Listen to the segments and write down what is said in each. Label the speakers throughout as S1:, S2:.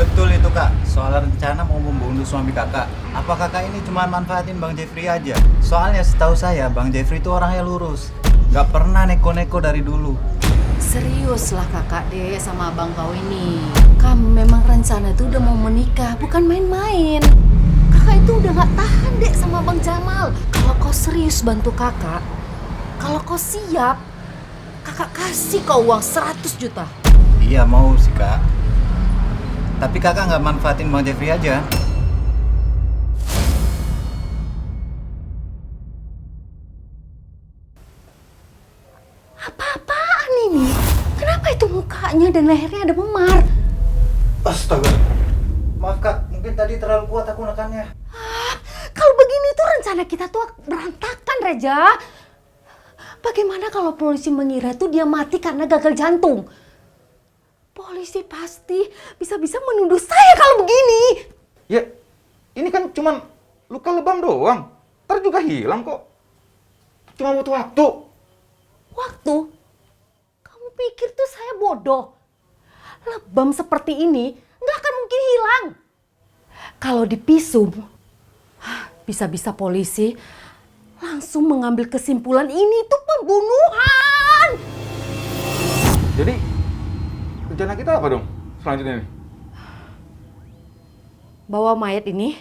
S1: Betul itu kak, soal rencana mau membunuh suami kakak. Apa kakak ini cuma manfaatin Bang Jeffrey aja? Soalnya setahu saya Bang Jeffrey itu orangnya lurus. Gak pernah neko-neko dari dulu.
S2: Seriuslah kakak dek sama abang kau ini. Kamu memang rencana itu udah mau menikah, bukan main-main. Kakak itu udah gak tahan dek sama Bang Jamal. Kalau kau serius bantu kakak, kalau kau siap, kakak kasih kau uang 100 juta.
S1: Iya mau sih kak. Tapi kakak nggak manfaatin Bang Jeffrey aja.
S2: Apa-apaan ini? Kenapa itu mukanya dan lehernya ada memar?
S1: Astaga. Maaf kak, mungkin tadi terlalu kuat aku nekannya.
S2: Kalau begini tuh rencana kita tuh berantakan, Reja. Bagaimana kalau polisi mengira tuh dia mati karena gagal jantung? Polisi pasti bisa-bisa menuduh saya kalau begini.
S3: Ya, ini kan cuman luka lebam doang. Ntar juga hilang kok. Cuma butuh waktu.
S2: Waktu? Kamu pikir tuh saya bodoh? Lebam seperti ini nggak akan mungkin hilang. Kalau dipisum, bisa-bisa polisi langsung mengambil kesimpulan ini tuh pembunuhan.
S3: Jadi, rencana kita apa dong selanjutnya nih?
S2: Bawa mayat ini,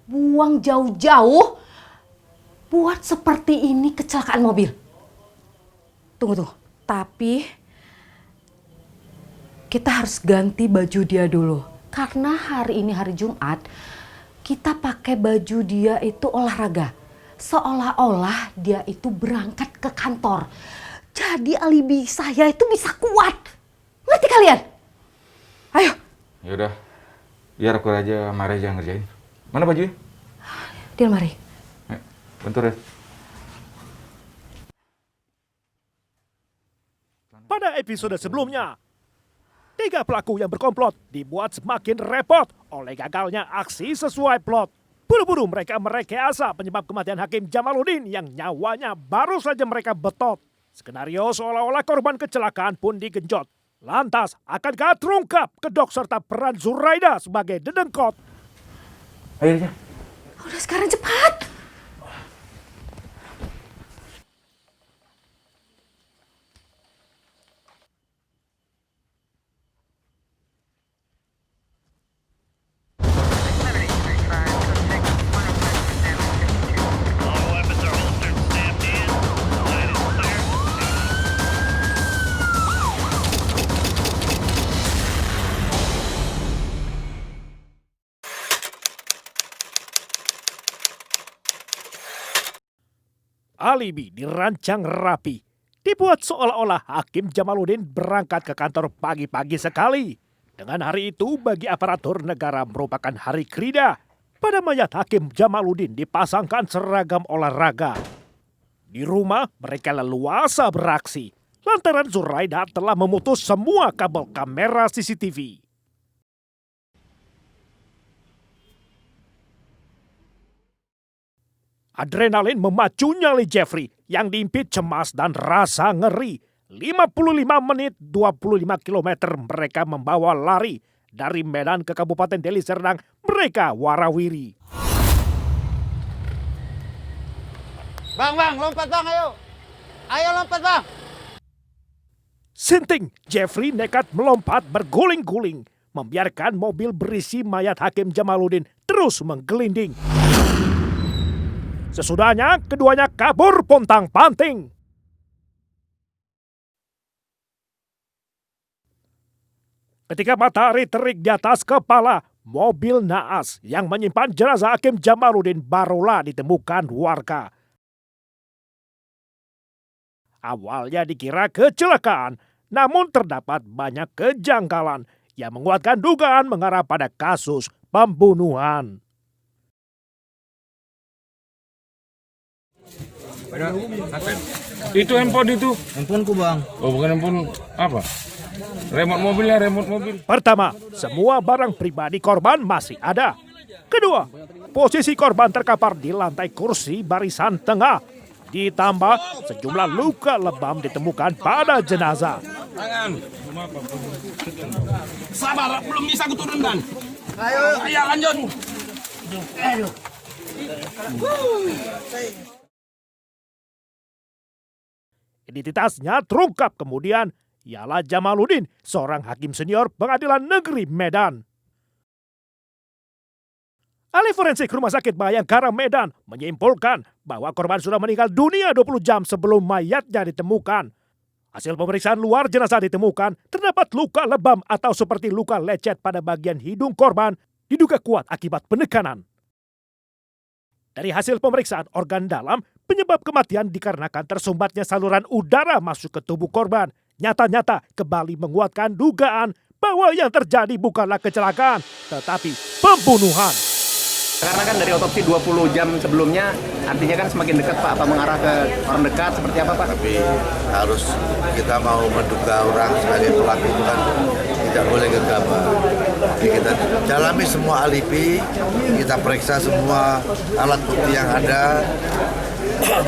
S2: buang jauh-jauh, buat seperti ini kecelakaan mobil. Tunggu. Tapi kita harus ganti baju dia dulu. Karena hari ini hari Jumat, kita pakai baju dia itu olahraga. Seolah-olah dia itu berangkat ke kantor. Jadi alibi saya itu bisa kuat. Ngerti kalian? Ayo.
S3: Yaudah, biar aku aja sama Reza yang ngerjain. Mana bajunya?
S2: Di lemari.
S3: Bentar ya.
S4: Pada episode sebelumnya, 3 pelaku yang berkomplot dibuat semakin repot oleh gagalnya aksi sesuai plot. Buru-buru mereka merekayasa penyebab kematian Hakim Jamaluddin yang nyawanya baru saja mereka betot. Skenario seolah-olah korban kecelakaan pun digenjot. Lantas, akankah terungkap kedok serta peran Zuraida sebagai dedengkot?
S3: Ayo Reza.
S2: Udah sekarang cepat.
S5: All weapons are holstered and stamped in. Line is clear.
S4: Alibi dirancang rapi. Dibuat seolah-olah Hakim Jamaluddin berangkat ke kantor pagi-pagi sekali. Dengan hari itu bagi aparatur negara merupakan hari krida. Pada mayat Hakim Jamaluddin dipasangkan seragam olahraga. Di rumah mereka leluasa beraksi. Lantaran Zuraida telah memutus semua kabel kamera CCTV. Adrenalin memacu nyali Jeffrey yang diimpit cemas dan rasa ngeri. 55 menit 25 km mereka membawa lari. Dari Medan ke Kabupaten Deli Serdang mereka warawiri.
S6: Bang, lompat bang, ayo. Ayo lompat bang.
S4: Sinting, Jeffrey nekat melompat berguling-guling. Membiarkan mobil berisi mayat Hakim Jamaluddin terus menggelinding. Sesudahnya, keduanya kabur pontang-panting. Ketika matahari terik di atas kepala, mobil naas yang menyimpan jenazah Hakim Jamaluddin barulah ditemukan warga. Awalnya dikira kecelakaan, namun terdapat banyak kejanggalan yang menguatkan dugaan mengarah pada kasus pembunuhan.
S3: Itu handphone itu.
S1: Handphoneku bang.
S3: Oh, bukan handphone apa? Remote mobilnya, remote mobil.
S4: Pertama, semua barang pribadi korban masih ada. Kedua, posisi korban terkapar di lantai kursi barisan tengah. Ditambah sejumlah luka lebam ditemukan pada jenazah.
S3: Tangan.
S7: Sabar, belum bisa kuturunkan.
S6: Ayo lanjut.
S4: Identitasnya terungkap kemudian, ialah Jamaluddin, seorang hakim senior Pengadilan Negeri Medan. Ahli forensik Rumah Sakit Bayangkara Medan menyimpulkan bahwa korban sudah meninggal dunia 20 jam sebelum mayatnya ditemukan. Hasil pemeriksaan luar jenazah ditemukan terdapat luka lebam atau seperti luka lecet pada bagian hidung korban, diduga kuat akibat penekanan. Dari hasil pemeriksaan organ dalam, penyebab kematian dikarenakan tersumbatnya saluran udara masuk ke tubuh korban. Nyata-nyata kembali menguatkan dugaan bahwa yang terjadi bukanlah kecelakaan, tetapi pembunuhan.
S7: Karena kan dari otopsi 20 jam sebelumnya, artinya kan semakin dekat Pak, apa mengarah ke orang dekat seperti apa Pak?
S8: Tapi harus kita mau menduga orang sebagai pelaku itu kan tidak boleh gegabah. Jadi kita dalami semua alibi, kita periksa semua alat bukti yang ada.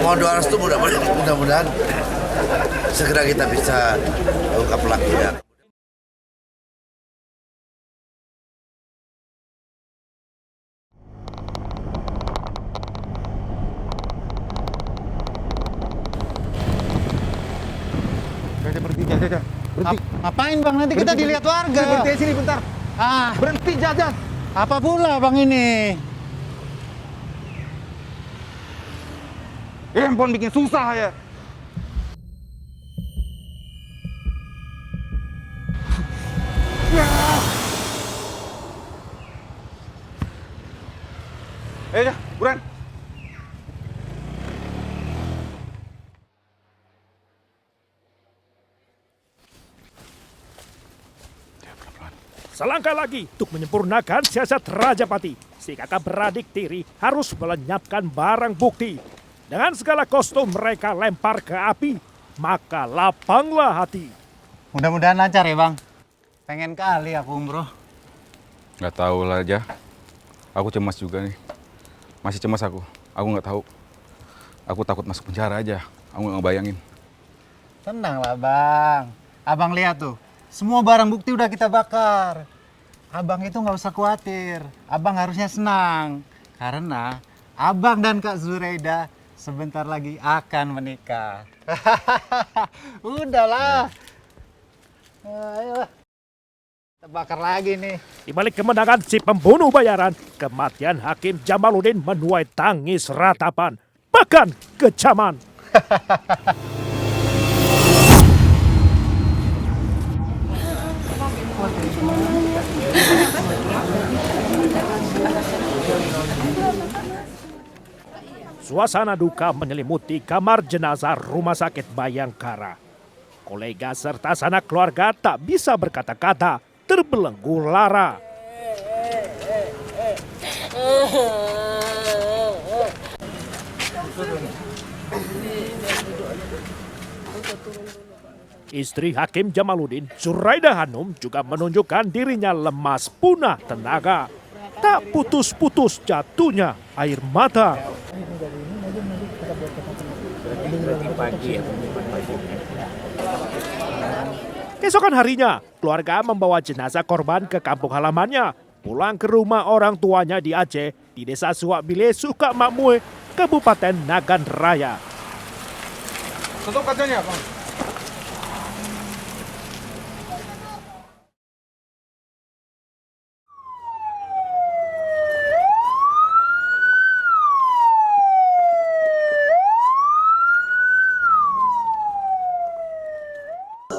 S8: Mohon doa restu mudah-mudahan segera kita bisa ungkap pelakunya.
S3: Jajan. Berhenti.
S6: Ngapain bang? Nanti kita dilihat warga.
S3: Berhenti sini bentar. Berhenti Jajan.
S6: Apa pula bang ini?
S3: Handphone bikin susah ya. Buruan.
S4: Selangkah lagi untuk menyempurnakan siasat Rajapati, si kakak beradik tiri harus melenyapkan barang bukti. Dengan segala kostum mereka lempar ke api, maka lapanglah hati.
S1: Mudah-mudahan lancar ya bang. Pengen kali aku umroh.
S3: Nggak tahu lah aja. Aku cemas juga nih. Masih cemas aku. Aku nggak tahu. Aku takut masuk penjara aja. Aku nggak ngebayangin.
S1: Tenang lah bang. Abang lihat tuh. Semua barang bukti udah kita bakar. Abang itu nggak usah khawatir. Abang harusnya senang. Karena abang dan Kak Zuraida sebentar lagi akan menikah. Udahlah. Ayolah. Kita bakar lagi nih.
S4: Di balik kemenangan si pembunuh bayaran, kematian Hakim Jamaluddin menuai tangis ratapan, bahkan kecaman. Suasana duka menyelimuti kamar jenazah Rumah Sakit Bayangkara. Kolega serta sanak keluarga tak bisa berkata-kata, terbelenggu lara. Istri Hakim Jamaluddin, Zuraida Hanum, juga menunjukkan dirinya lemas punah tenaga. Tak putus-putus jatuhnya air mata. Keesokan harinya, keluarga membawa jenazah korban ke kampung halamannya, pulang ke rumah orang tuanya di Aceh, di Desa Suwakbile, Sukamakmur, Kabupaten Nagan Raya.
S3: Tutup kacanya, Bang.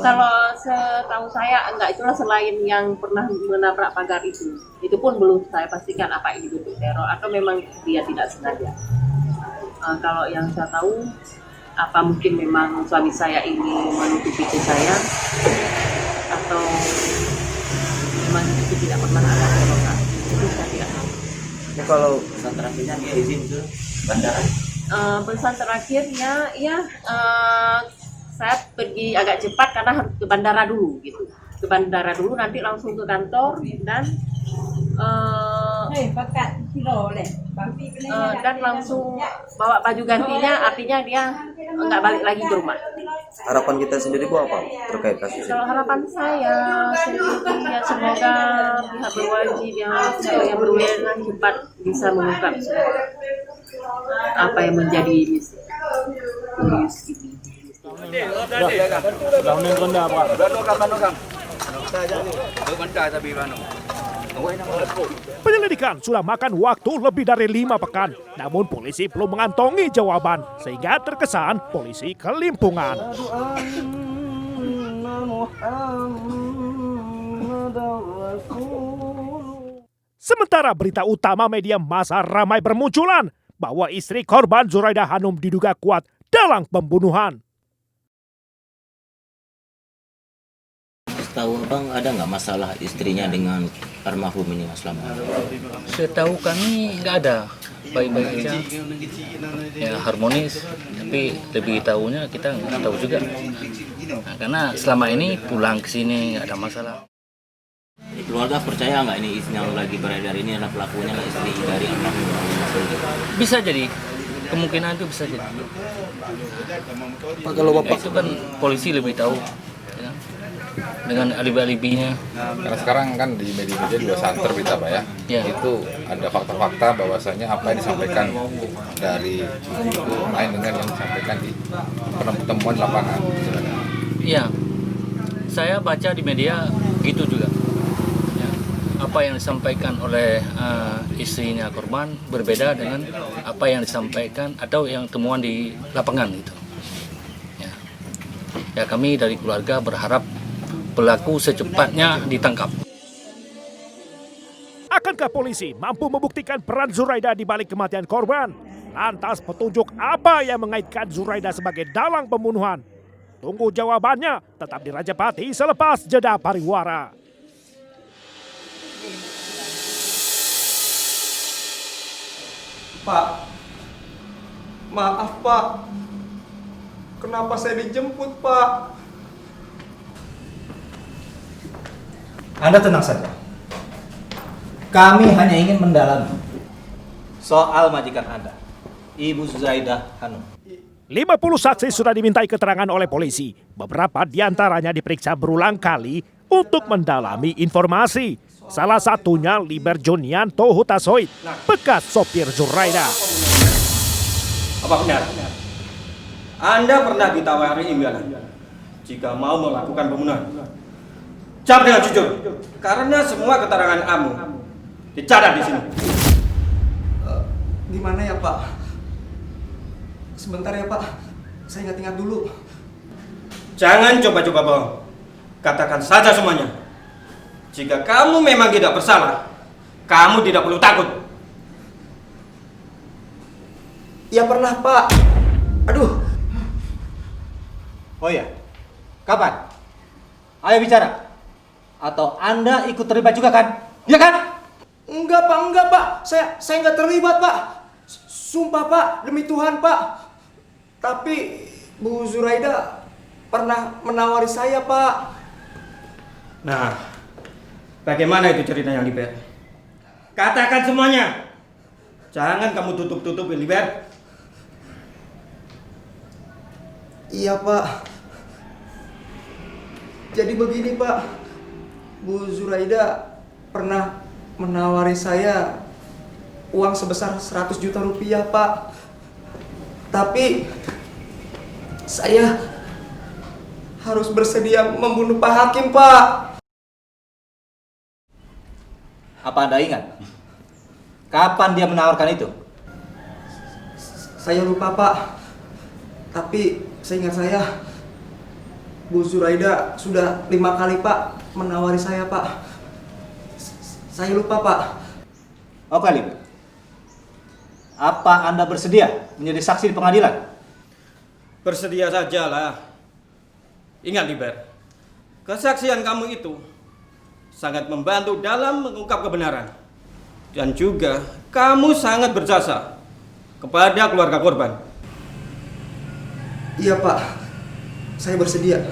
S9: Kalau setahu saya enggak, itulah selain yang pernah menabrak pagar itu pun belum saya pastikan apa ini bentuk teror atau memang dia tidak sengaja. Kalau yang saya tahu, apa mungkin memang suami saya ini menutupi saya atau memang itu tidak pernah ada teror, itu saya tidak tahu.
S7: Kalau pesan terakhirnya dia izin ke bandara?
S9: Pesan terakhirnya ya. Saya pergi agak cepat karena harus ke bandara dulu gitu. Ke bandara dulu, nanti langsung ke kantor dan langsung bawa baju gantinya, artinya dia nggak balik lagi ke rumah.
S10: harapan kita sendiri Bu apa terkait kasus ini?
S9: Kalau harapan saya sendiri ya semoga pihak berwajib yang berwenang cepat bisa mengungkap apa yang menjadi misteri ini.
S4: Penyelidikan sudah makan waktu lebih dari 5 pekan, namun polisi belum mengantongi jawaban, sehingga terkesan polisi kelimpungan. Sementara berita utama media massa ramai bermunculan bahwa istri korban Zuraidah Hanum diduga kuat dalam pembunuhan.
S11: Tahu Abang ada nggak masalah istrinya dengan almarhum ini Mas Lama?
S12: Setahu kami nggak ada, baik-baik aja, ya harmonis. Tapi lebih tahunya kita nggak tahu juga. Nah, karena selama ini pulang ke sini nggak ada masalah.
S11: Keluarga percaya nggak ini yang lagi beredar ini adalah pelakunya lah istri dari almarhum?
S12: Bisa jadi, kemungkinan itu bisa jadi.
S10: Pak, kalau Bapak
S12: itu kan polisi lebih tahu. Ya. Dengan alibi-alibinya.
S3: Karena sekarang kan di media-media juga santer berita Pak ya.
S12: Ya.
S3: Itu ada fakta-fakta bahwasanya apa yang disampaikan dari ibu lain dengan yang disampaikan di pertemuan lapangan.
S12: Iya, saya baca di media gitu juga. Ya. Apa yang disampaikan oleh istrinya korban berbeda dengan apa yang disampaikan atau yang temuan di lapangan gitu. Ya kami dari keluarga berharap pelaku secepatnya ditangkap.
S4: Akankah polisi mampu membuktikan peran Zuraidah di balik kematian korban? Lantas petunjuk apa yang mengaitkan Zuraidah sebagai dalang pembunuhan? Tunggu jawabannya tetap di Rajapati selepas jeda pariwara.
S13: Pak, maaf Pak. Kenapa saya dijemput, Pak?
S14: Anda tenang saja. Kami hanya ingin mendalami soal majikan Anda, Ibu Zuraidah Hanum.
S4: 50 saksi sudah dimintai keterangan oleh polisi. Beberapa diantaranya diperiksa berulang kali untuk mendalami informasi. Salah satunya Liber Jonianto Hutasoid, bekas sopir Zuraidah.
S13: Apa benar? Anda pernah ditawari imbalan jika mau melakukan pembunuhan? Jawab dengan jujur, karena semua keterangan kamu dicatat di sini. Di mana ya Pak? Sebentar ya Pak, saya ingat-ingat dulu. Jangan coba-coba bohong. Katakan saja semuanya. Jika kamu memang tidak bersalah, kamu tidak perlu takut. Ya pernah Pak. Aduh.
S14: Oh ya, kapan? Ayo bicara. Atau Anda ikut terlibat juga kan? Ya kan?
S13: Enggak Pak. Saya nggak terlibat Pak. Sumpah Pak, demi Tuhan Pak. Tapi Bu Zuraidah pernah menawari saya Pak. Nah, bagaimana itu ceritanya Liber? Katakan semuanya. Jangan kamu tutup-tutupin Liber. Iya Pak. Jadi begini Pak, Bu Zuraidah pernah menawari saya uang sebesar 100 juta rupiah Pak. Tapi saya harus bersedia membunuh Pak Hakim Pak.
S14: Apa Anda ingat? Kapan dia menawarkan itu?
S13: Saya lupa Pak. Tapi seingat saya Bu Zuraidah sudah 5 kali Pak menawari saya Pak. Saya lupa Pak.
S14: Oke Liber. Apa Anda bersedia menjadi saksi di pengadilan?
S13: Bersedia sajalah. Ingat Liber, kesaksian kamu itu sangat membantu dalam mengungkap kebenaran. Dan juga kamu sangat berjasa kepada keluarga korban. Iya Pak, saya bersedia.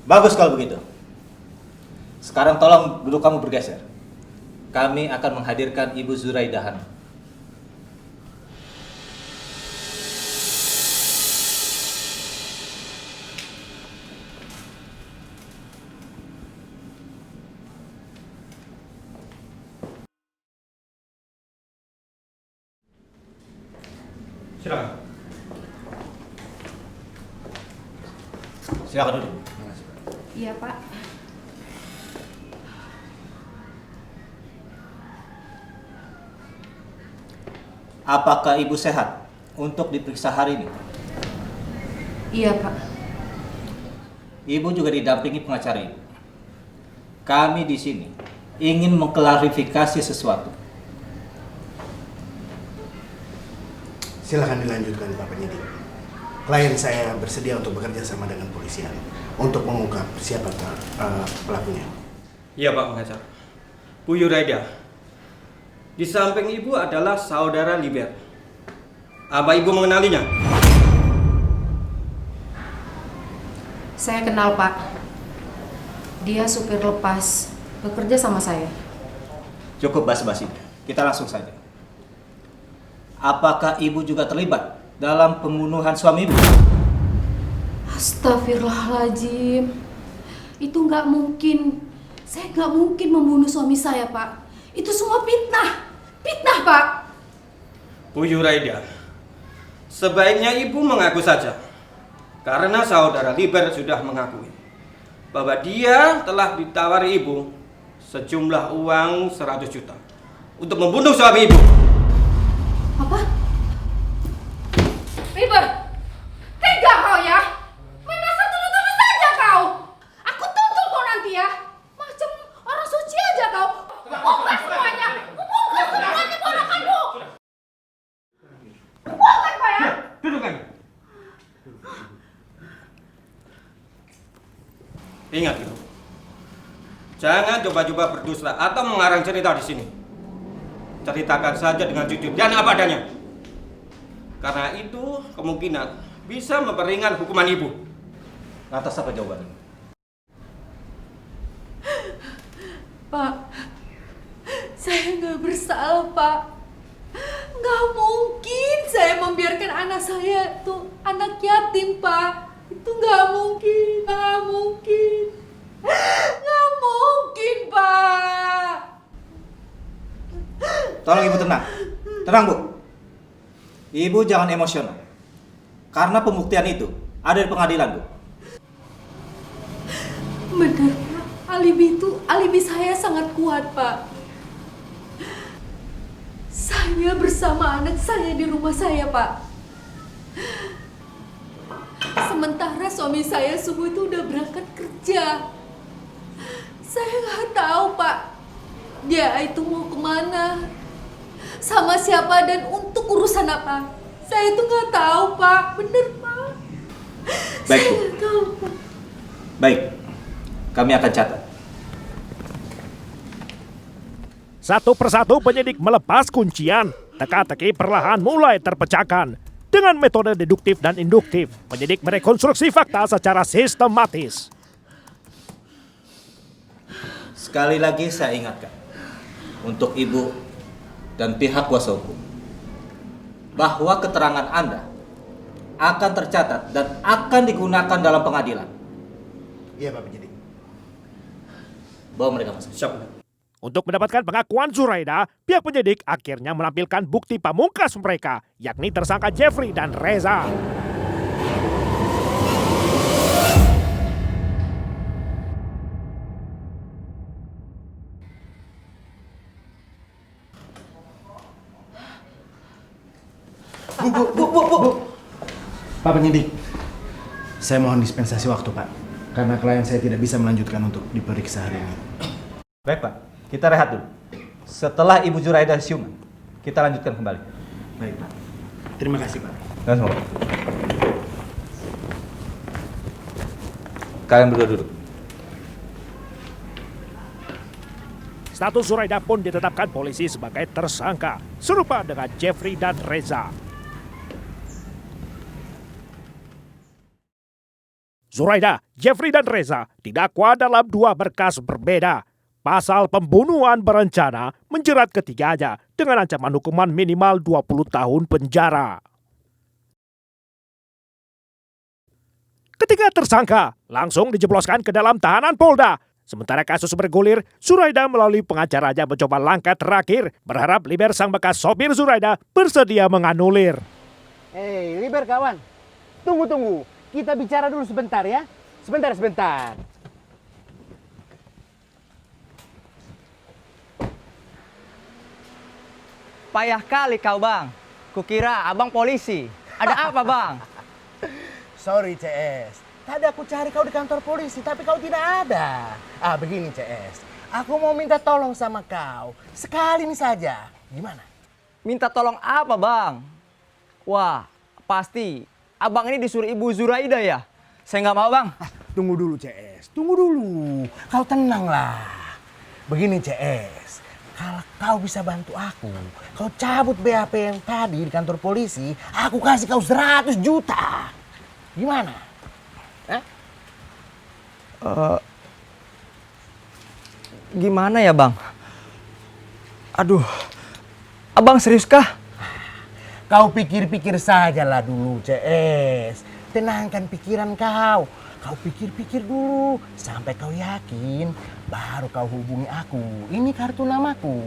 S14: Bagus kalau begitu. Sekarang tolong duduk kamu bergeser. Kami akan menghadirkan Ibu Zuraidah Hanum.
S13: Silakan.
S14: Silakan duduk.
S2: Iya, Pak.
S14: Apakah Ibu sehat untuk diperiksa hari ini?
S2: Iya, Pak.
S14: Ibu juga didampingi pengacara Ibu. Kami di sini ingin mengklarifikasi sesuatu.
S15: Silakan dilanjutkan Pak Penyidik. Klien saya bersedia untuk bekerja sama dengan polisian untuk mengungkap siapa pelakunya.
S13: Iya Pak pengacara. Bu Yuraida, di samping Ibu adalah saudara Liber. Apa Ibu mengenalinya?
S2: Saya kenal, Pak. Dia supir lepas, bekerja sama saya.
S14: Cukup basa-basi. Kita langsung saja. Apakah Ibu juga terlibat dalam pembunuhan suami Ibu?
S2: Astagfirullahaladzim. Itu nggak mungkin. Saya nggak mungkin membunuh suami saya, Pak. Itu semua fitnah. Fitnah, Pak.
S13: Bu Yuraida, sebaiknya Ibu mengaku saja. Karena saudara Liber sudah mengakui bahwa dia telah ditawari Ibu sejumlah uang 100 juta untuk membunuh suami Ibu.
S2: Apa? Liber, tega kau ya? Main asal tuduh-tuduh saja kau. Aku tuntut kau nanti ya. Macam orang suci aja kau. Bongkar semuanya. Bongkar semuanya ponakanmu. Bongkar, Pak ya.
S13: Duduk lagi. Ingat itu. Jangan coba-coba berdusta atau mengarang cerita di sini. Ceritakan saja dengan jujur dan apa adanya. Karena itu kemungkinan bisa memperingan hukuman Ibu.
S14: Lantas apa jawabannya?
S2: Pak, saya nggak bersalah, Pak. Nggak mungkin saya membiarkan anak saya tuh anak yatim, Pak. Itu nggak mungkin, nggak mungkin. Nggak mungkin, Pak.
S14: Tolong Ibu tenang. Tenang, Bu. Ibu jangan emosional. Karena pembuktian itu ada di pengadilan, Bu.
S2: Benar, Pak. Alibi saya sangat kuat, Pak. Saya bersama anak saya di rumah saya, Pak. Sementara suami saya subuh itu udah berangkat kerja. Saya nggak tahu, Pak. Dia itu mau kemana, sama siapa, dan untuk urusan apa. Saya itu nggak tahu, Pak. Bener, Pak.
S14: Baik,
S2: Saya
S14: Bu.
S2: nggak tahu, Pak.
S14: Baik. Kami akan catat.
S4: Satu persatu penyidik melepas kuncian. Teka-teki perlahan mulai terpecahkan. Dengan metode deduktif dan induktif, penyidik merekonstruksi fakta secara sistematis.
S14: Sekali lagi saya ingatkan untuk Ibu dan pihak kuasa hukum bahwa keterangan Anda akan tercatat dan akan digunakan dalam pengadilan.
S15: Iya, Pak Penyidik.
S14: Bawa mereka masuk.
S13: Siap.
S4: Untuk mendapatkan pengakuan Zuraida, pihak penyidik akhirnya menampilkan bukti pamungkas mereka, yakni tersangka Jeffrey dan Reza.
S15: Bu. Pak Penyidik, saya mohon dispensasi waktu, Pak. Karena klien saya tidak bisa melanjutkan untuk diperiksa hari ini.
S14: Baik, Pak. Kita rehat dulu. Setelah Ibu Zuraida siuman, kita lanjutkan kembali.
S15: Baik, Pak. Terima kasih, Pak.
S14: Sama. Kalian berdua duduk.
S4: Status Zuraida pun ditetapkan polisi sebagai tersangka, serupa dengan Jeffrey dan Reza. Zuraida, Jeffrey dan Reza didakwa dalam dua berkas berbeda. Pasal pembunuhan berencana menjerat ketiganya dengan ancaman hukuman minimal 20 tahun penjara. Ketiga tersangka langsung dijebloskan ke dalam tahanan Polda. Sementara kasus bergulir, Zuraida melalui pengacaranya mencoba langkah terakhir, berharap Liber sang bekas sopir Zuraida bersedia menganulir.
S6: Hei, Liber kawan. Tunggu. Kita bicara dulu sebentar ya. Sebentar.
S16: Payah kali kau, Bang. Kukira abang polisi. Ada apa, Bang?
S6: Sorry, CS. Tadi aku cari kau di kantor polisi, tapi kau tidak ada. Begini, CS. Aku mau minta tolong sama kau. Sekali ini saja. Gimana?
S16: Minta tolong apa, Bang? Wah, pasti abang ini disuruh Ibu Zuraida ya? Saya nggak mau, Bang.
S6: Tunggu dulu, CS. Tunggu dulu. Kau tenanglah. Begini, CS. Kalau kau bisa bantu aku, kau cabut BAP yang tadi di kantor polisi, aku kasih kau 100 juta. Gimana?
S16: Gimana ya, Bang? Aduh, abang serius kah?
S6: Kau pikir-pikir sajalah dulu, CS. Tenangkan pikiran kau. Kau pikir-pikir dulu sampai kau yakin, baru kau hubungi aku. Ini kartu namaku.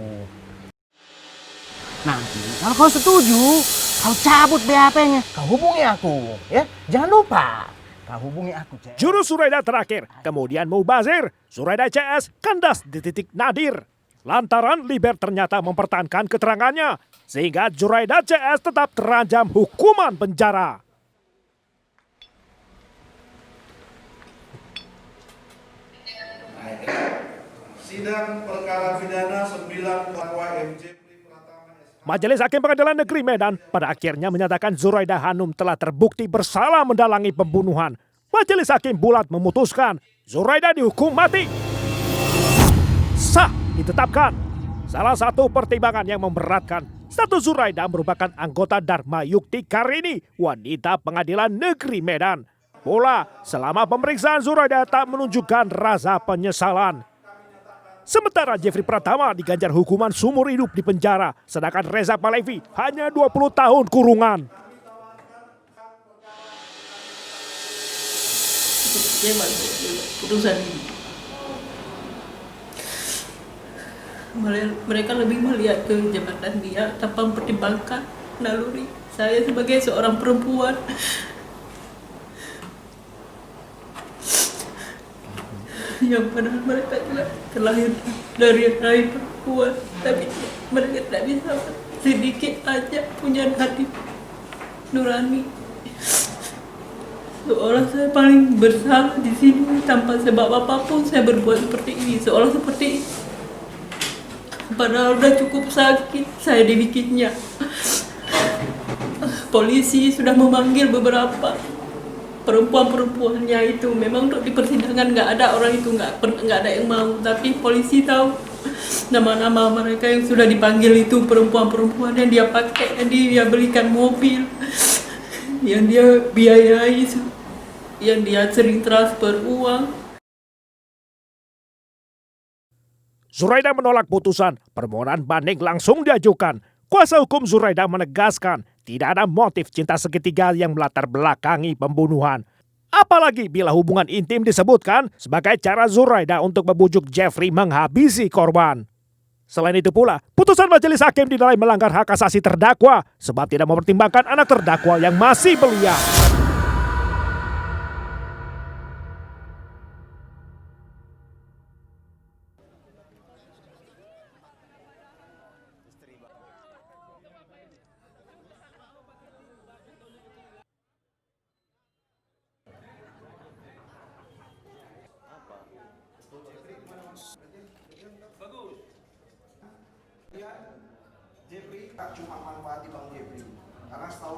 S6: Nanti kalau kau setuju, kau cabut BAP-nya, kau hubungi aku, ya. Jangan lupa, kau hubungi aku, CS.
S4: Jurus Zuraida terakhir, kemudian mubazir. Zuraida CS kandas di titik nadir. Lantaran Liber ternyata mempertahankan keterangannya, sehingga Zuraida CS tetap terancam hukuman penjara.
S8: Sidang perkara pidana 9 terdakwa MJ.
S4: Majelis Hakim Pengadilan Negeri Medan pada akhirnya menyatakan Zuraida Hanum telah terbukti bersalah mendalangi pembunuhan. Majelis Hakim bulat memutuskan Zuraida dihukum mati. Sah ditetapkan. Salah satu pertimbangan yang memberatkan, status Zuraida merupakan anggota Dharma Yukti Karini, wanita Pengadilan Negeri Medan. Pula, selama pemeriksaan Zuraida tak menunjukkan rasa penyesalan. Sementara Jeffrey Pratama diganjar hukuman seumur hidup di penjara, sedangkan Reza Palevi hanya 20 tahun kurungan.
S9: Putusan ini. Mereka lebih melihat ke jabatan dia tanpa mempertimbangkan naluri saya sebagai seorang perempuan. Yang padahal mereka juga terlahir dari rahim perempuan, tapi mereka tidak bisa sedikit aja punya hati nurani. Seolah saya paling bersalah di sini, tanpa sebab apapun saya berbuat seperti ini, seolah seperti padahal udah cukup sakit saya dibikinnya. Polisi sudah memanggil beberapa perempuan-perempuannya itu, memang untuk di persidangan nggak ada orang itu, nggak ada yang mau, tapi polisi tahu nama-nama mereka yang sudah dipanggil itu, perempuan-perempuan yang dia pakai, yang dia belikan mobil, yang dia biayai, yang dia sering transfer uang.
S4: Zuraida menolak putusan, permohonan banding langsung diajukan. Kuasa hukum Zuraida menegaskan tidak ada motif cinta segitiga yang melatar belakangi pembunuhan. Apalagi bila hubungan intim disebutkan sebagai cara Zuraida untuk membujuk Jeffrey menghabisi korban. Selain itu pula, putusan majelis hakim dinilai melanggar hak asasi terdakwa sebab tidak mempertimbangkan anak terdakwa yang masih belia.
S8: Jeffrey tak cuma manfaati Bang Jeffrey, karena setahu